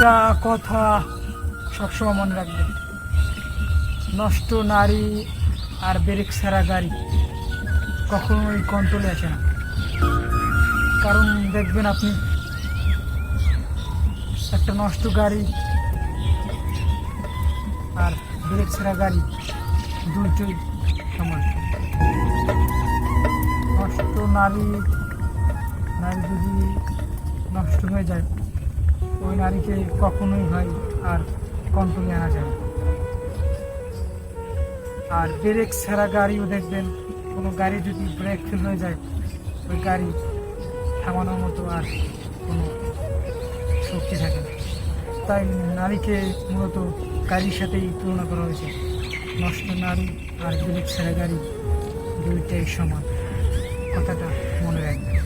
একটা কথা সবসময় মনে রাখবেন, নষ্ট নারী আর ব্রেক ছাড়া গাড়ি কখনোই কন্ট্রোলে আসে না। কারণ দেখবেন আপনি একটা নষ্ট গাড়ি আর ব্রেক ছাড়া গাড়ি দুটোই সমান। নষ্ট নারী যদি নষ্ট হয়ে যায়, ওই নারীকে কখনোই হয় আর কন্ট্রোলে আনা যায় না। আর ব্রেক ছাড়া গাড়িও দেখবেন, কোনো গাড়ি যদি ব্রেক ফেল হয়ে যায়, ওই গাড়ি থামানোর মতো আর কোনো শক্তি থাকে না। তাই নারীকে মূলত গাড়ির সাথেই তুলনা করা হয়েছে। নষ্ট নারী আর ব্রেক ছাড়া গাড়ি দুইটাই সমান, কথাটা মনে রাখবেন।